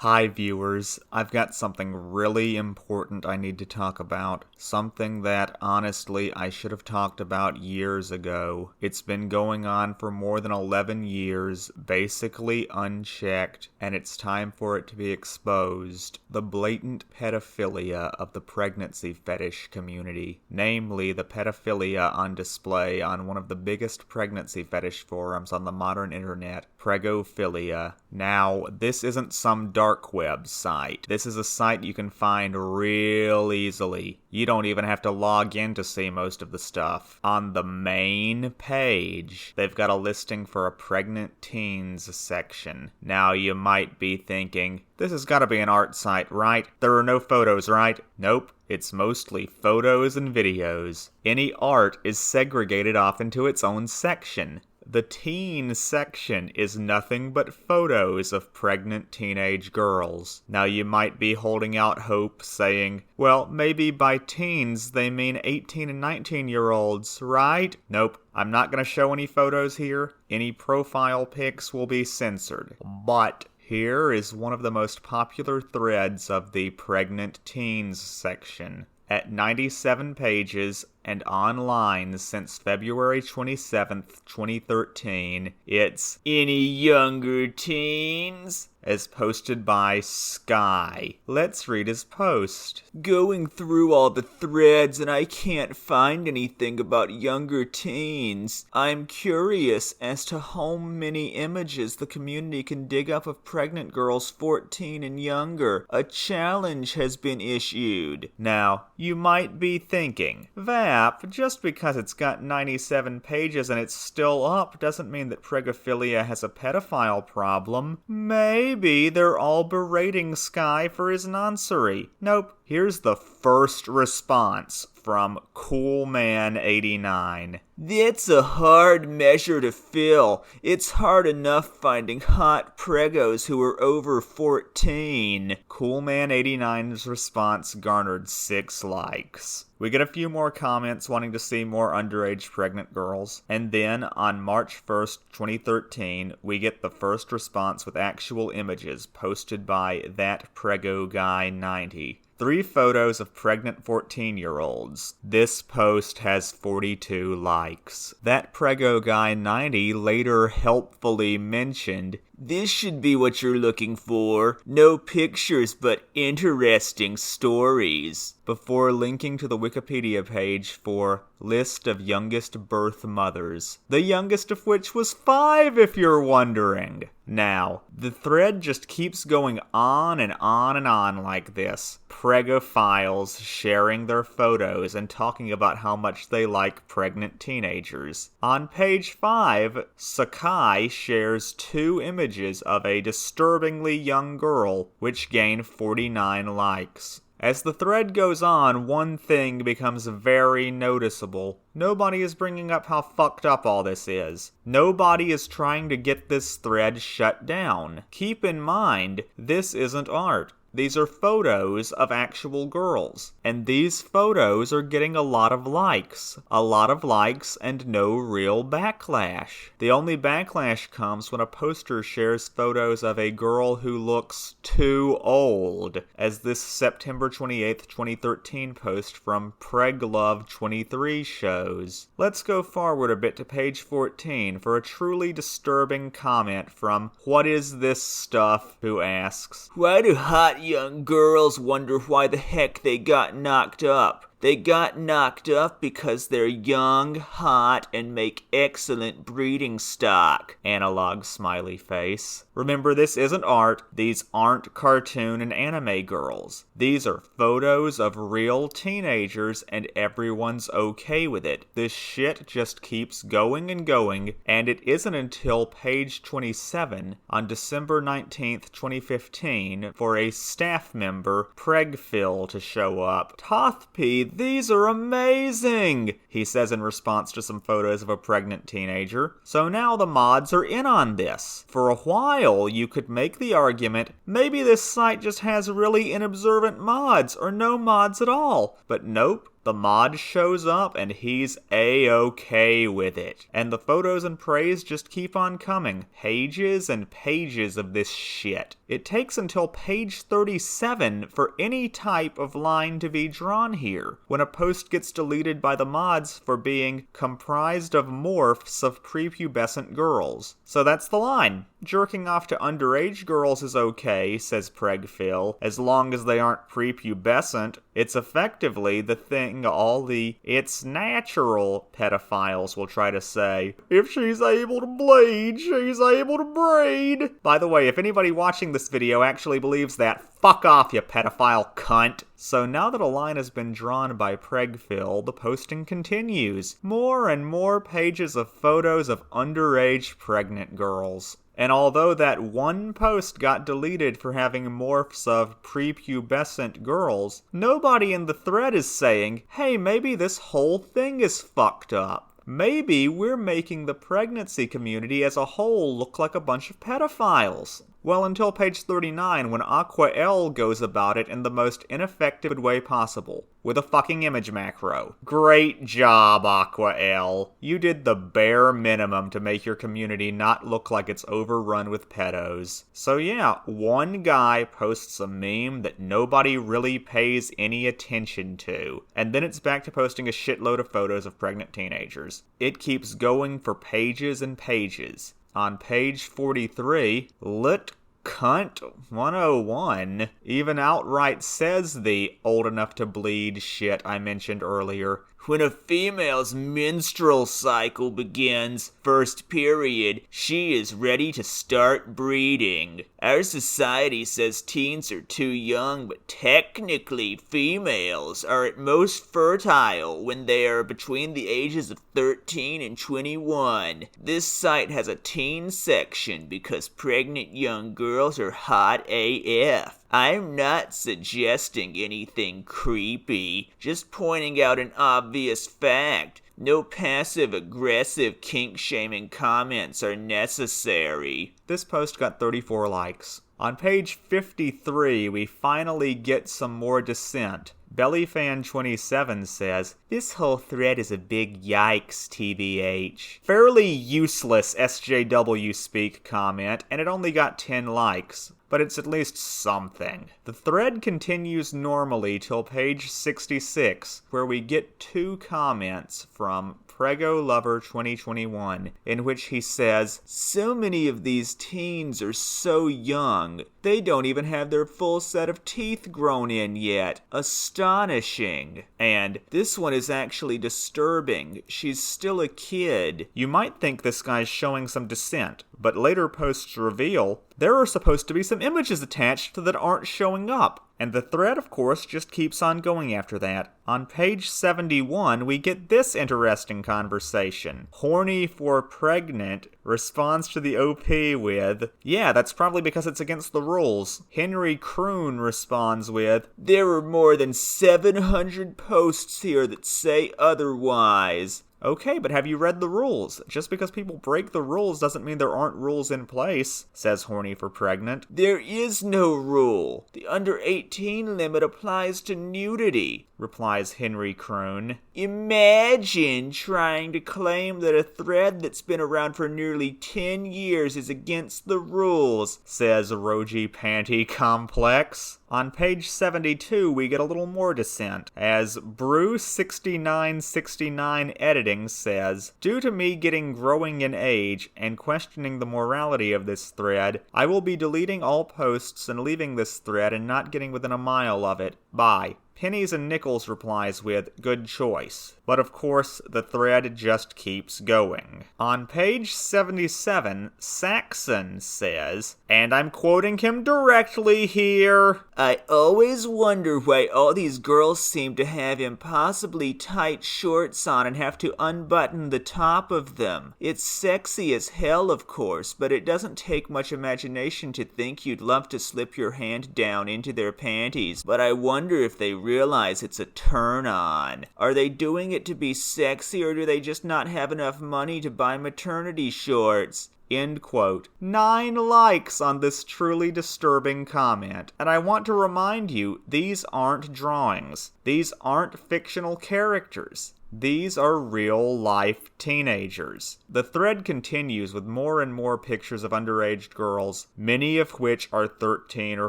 Hi viewers, I've got something really important I need to talk about. Something that, honestly, I should have talked about years ago. It's been going on for more than 11 years, basically unchecked, and it's time for it to be exposed. The blatant pedophilia of the pregnancy fetish community. Namely, the pedophilia on display on one of the biggest pregnancy fetish forums on the modern internet, Preggophilia. Now, this isn't some dark web site. This is a site you can find real easily. You don't even have to log in to see most of the stuff. On the main page, they've got a listing for a pregnant teens section. Now, you might be thinking, this has got to be an art site, right? There are no photos, right? Nope. It's mostly photos and videos. Any art is segregated off into its own section. The teen section is nothing but photos of pregnant teenage girls. Now you might be holding out hope saying, well, maybe by teens they mean 18 and 19-year-olds, right? Nope, I'm not going to show any photos here. Any profile pics will be censored. But here is one of the most popular threads of the pregnant teens section. At 97 pages and online since February 27th, 2013, it's Any Younger Teens? As posted by Sky. Let's read his post. Going through all the threads and I can't find anything about younger teens. I'm curious as to how many images the community can dig up of pregnant girls 14 and younger. A challenge has been issued. Now, you might be thinking, VAP, just because it's got 97 pages and it's still up doesn't mean that Preggophilia has a pedophile problem. Maybe they're all berating Sky for his noncery. Nope. Here's the first response from Coolman89. That's a hard measure to fill. It's hard enough finding hot preggos who are over 14. Coolman89's response garnered 6 likes. We get a few more comments wanting to see more underage pregnant girls. And then, on March 1st, 2013, we get the first response with actual images posted by that Preggo Guy 90. 3 photos of pregnant 14-year-olds. This post has 42 likes. That Preggo Guy 90 later helpfully mentioned, this should be what you're looking for. No pictures, but interesting stories. Before linking to the Wikipedia page for list of youngest birth mothers. The youngest of which was 5, if you're wondering. Now, the thread just keeps going on and on and on like this. Preggophiles sharing their photos and talking about how much they like pregnant teenagers. On page 5, Sakai shares 2 images of a disturbingly young girl, which gain 49 likes. As the thread goes on, one thing becomes very noticeable. Nobody is bringing up how fucked up all this is. Nobody is trying to get this thread shut down. Keep in mind, this isn't art. These are photos of actual girls. And these photos are getting a lot of likes. A lot of likes and no real backlash. The only backlash comes when a poster shares photos of a girl who looks too old, as this September 28th, 2013 post from PregLove23 shows. Let's go forward a bit to page 14 for a truly disturbing comment from What Is This Stuff, who asks, why do hot young girls wonder why the heck they got knocked up? They got knocked up because they're young, hot, and make excellent breeding stock. Analog smiley face. Remember, this isn't art. These aren't cartoon and anime girls. These are photos of real teenagers, and everyone's okay with it. This shit just keeps going and going, and it isn't until page 27 on December 19th, 2015 for a staff member, Preggphil, to show up. Tothp, these are amazing, he says in response to some photos of a pregnant teenager. So now the mods are in on this. For a while, you could make the argument, maybe this site just has really inobservant mods, or no mods at all. But nope, The mod shows up and he's A-okay with it. And the photos and praise just keep on coming. Pages and pages of this shit. It takes until page 37 for any type of line to be drawn here, when a post gets deleted by the mods for being comprised of morphs of prepubescent girls. So that's the line. Jerking off to underage girls is okay, says Preggophilia, as long as they aren't prepubescent. It's effectively the thing all the "it's natural" pedophiles will try to say. If she's able to bleed, she's able to breed. By the way, if anybody watching this video actually believes that, fuck off, you pedophile cunt. So now that a line has been drawn by Preggophilia, the posting continues. More and more pages of photos of underage pregnant girls. And although that one post got deleted for having morphs of prepubescent girls, nobody in the thread is saying, hey, maybe this whole thing is fucked up. Maybe we're making the pregnancy community as a whole look like a bunch of pedophiles. Well, until page 39, when Aqua L goes about it in the most ineffective way possible, with a fucking image macro. Great job, Aqua L. You did the bare minimum to make your community not look like it's overrun with pedos. So yeah, one guy posts a meme that nobody really pays any attention to, and then it's back to posting a shitload of photos of pregnant teenagers. It keeps going for pages and pages. On page 43, Lit Cunt 101 even outright says the old enough to bleed shit I mentioned earlier. When a female's menstrual cycle begins, first period, she is ready to start breeding. Our society says teens are too young, but technically females are at most fertile when they are between the ages of 13 and 21. This site has a teen section because pregnant young girls are hot AF. I'm not suggesting anything creepy, just pointing out an obvious fact. No passive-aggressive kink-shaming comments are necessary. This post got 34 likes. On page 53, we finally get some more dissent. Bellyfan27 says, this whole thread is a big yikes, TBH. Fairly useless SJW speak comment, and it only got 10 likes. But it's at least something. The thread continues normally till page 66, where we get 2 comments from Prego Lover 2021, in which he says, so many of these teens are so young, they don't even have their full set of teeth grown in yet. Astonishing. And this one is actually disturbing. She's still a kid. You might think this guy's showing some dissent, but later posts reveal there are supposed to be some images attached that aren't showing up. And the thread, of course, just keeps on going after that. On page 71, we get this interesting conversation. Horny for Pregnant responds to the OP with, yeah, that's probably because it's against the rules. Henry Kroon responds with, there are more than 700 posts here that say otherwise. Okay, but have you read the rules? Just because people break the rules doesn't mean there aren't rules in place, says Horny for Pregnant. There is no rule. The under 18 limit applies to nudity, replies Henry Kroon. Imagine trying to claim that a thread that's been around for nearly 10 years is against the rules, says Roji Panty Complex. On page 72, we get a little more dissent, as Brew6969 Editing says, due to me getting growing in age and questioning the morality of this thread, I will be deleting all posts and leaving this thread and not getting within a mile of it. Bye. Pennies and Nickels replies with, good choice. But of course, the thread just keeps going. On page 77, Saxon says, and I'm quoting him directly here, I always wonder why all these girls seem to have impossibly tight shorts on and have to unbutton the top of them. It's sexy as hell, of course, but it doesn't take much imagination to think you'd love to slip your hand down into their panties. But I wonder if they realize it's a turn-on. Are they doing it to be sexy, or do they just not have enough money to buy maternity shorts? End quote. 9 likes on this truly disturbing comment. And I want to remind you, these aren't drawings. These aren't fictional characters. These are real-life teenagers. The thread continues with more and more pictures of underage girls, many of which are 13 or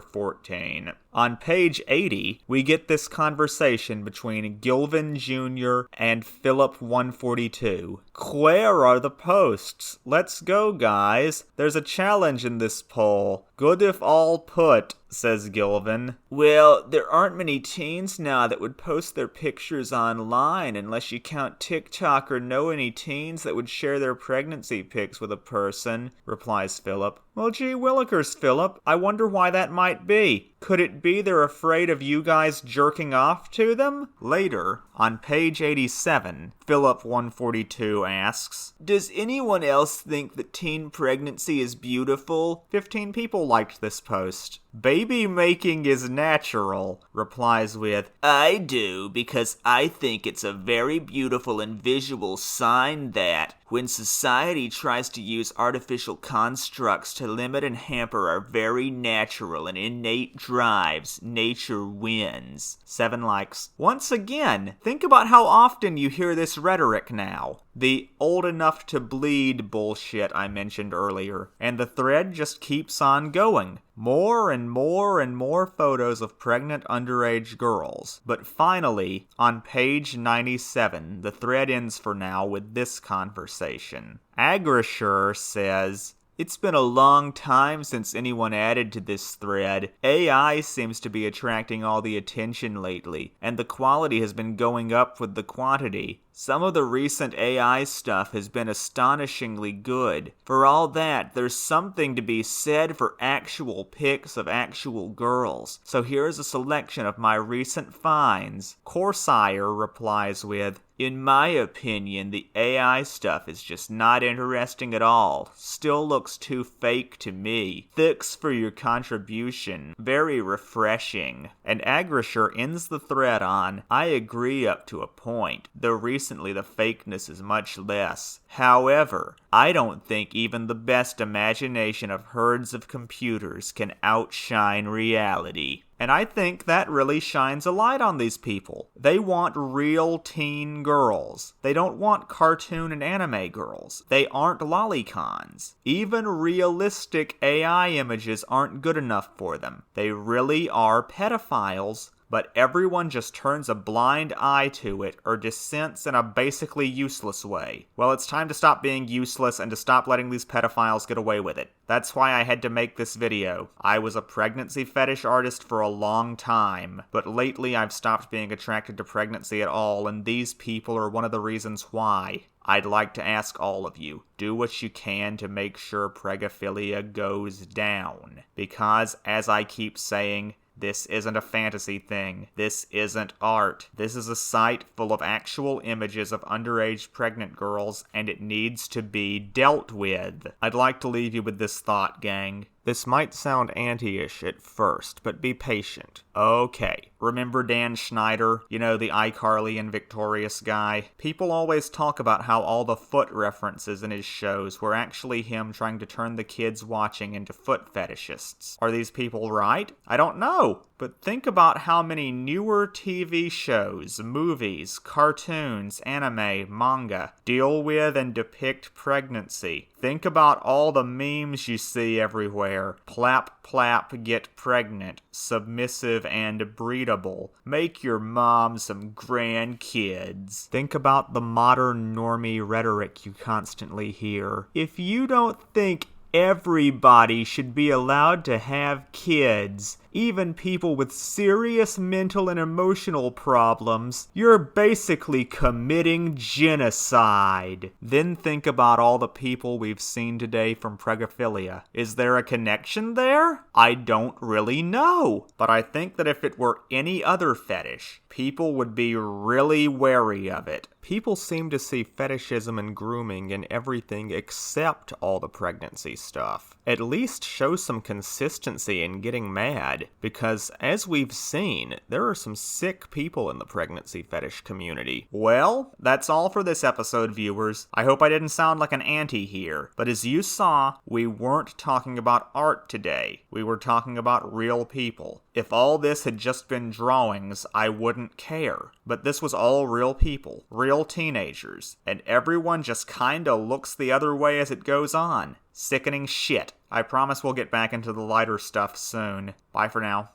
14. On page 80, we get this conversation between Gilvin Jr. and Philip 142. Where are the posts? Let's go, guys. There's a challenge in this poll. Good if all put, says Gilvin. Well, there aren't many teens now that would post their pictures online unless you count TikTok or know any teens that would share their pregnancy pics with a person, replies Philip. Well, gee willikers, Philip. I wonder why that might be. Could it be they're afraid of you guys jerking off to them? Later, on page 87, Philip 142 asks, Does anyone else think that teen pregnancy is beautiful? 15 people liked this post. Baby making is natural, replies with, I do, because I think it's a very beautiful and visual sign that, when society tries to use artificial constructs to limit and hamper our very natural and innate drives, nature wins. 7 likes. Once again, think about how often you hear this rhetoric now. The old enough to bleed bullshit I mentioned earlier. And the thread just keeps on going. More and more and more photos of pregnant underage girls. But finally, on page 97, the thread ends for now with this conversation. Agrisher says, It's been a long time since anyone added to this thread. AI seems to be attracting all the attention lately, and the quality has been going up with the quantity. Some of the recent AI stuff has been astonishingly good. For all that, there's something to be said for actual pics of actual girls. So here's a selection of my recent finds. Corsair replies with, In my opinion, the AI stuff is just not interesting at all. Still looks too fake to me. Thanks for your contribution. Very refreshing. And Agrisher ends the thread on, I agree up to a point. Though recently the fakeness is much less. However, I don't think even the best imagination of herds of computers can outshine reality. And I think that really shines a light on these people. They want real teen girls. They don't want cartoon and anime girls. They aren't lolicons. Even realistic AI images aren't good enough for them. They really are pedophiles. But everyone just turns a blind eye to it or dissents in a basically useless way. Well, it's time to stop being useless and to stop letting these pedophiles get away with it. That's why I had to make this video. I was a pregnancy fetish artist for a long time, but lately I've stopped being attracted to pregnancy at all, and these people are one of the reasons why. I'd like to ask all of you, do what you can to make sure Preggophilia goes down. Because, as I keep saying, this isn't a fantasy thing. This isn't art. This is a site full of actual images of underage pregnant girls, and it needs to be dealt with. I'd like to leave you with this thought, gang. This might sound anti-ish at first, but be patient. Okay, remember Dan Schneider? You know, the iCarly and Victorious guy? People always talk about how all the foot references in his shows were actually him trying to turn the kids watching into foot fetishists. Are these people right? I don't know. But think about how many newer TV shows, movies, cartoons, anime, manga deal with and depict pregnancy. Think about all the memes you see everywhere. Plap, plap, get pregnant. Submissive and breedable. Make your mom some grandkids. Think about the modern normie rhetoric you constantly hear. If you don't think everybody should be allowed to have kids, even people with serious mental and emotional problems, you're basically committing genocide. Then think about all the people we've seen today from Preggophilia. Is there a connection there? I don't really know. But I think that if it were any other fetish, people would be really wary of it. People seem to see fetishism and grooming in everything except all the pregnancy stuff. at least show some consistency in getting mad, because as we've seen, there are some sick people in the pregnancy fetish community. Well, that's all for this episode, viewers. I hope I didn't sound like an auntie here, but as you saw, we weren't talking about art today. We were talking about real people. If all this had just been drawings, I wouldn't care. But this was all real people, real teenagers, and everyone just kinda looks the other way as it goes on. Sickening shit. I promise we'll get back into the lighter stuff soon. Bye for now.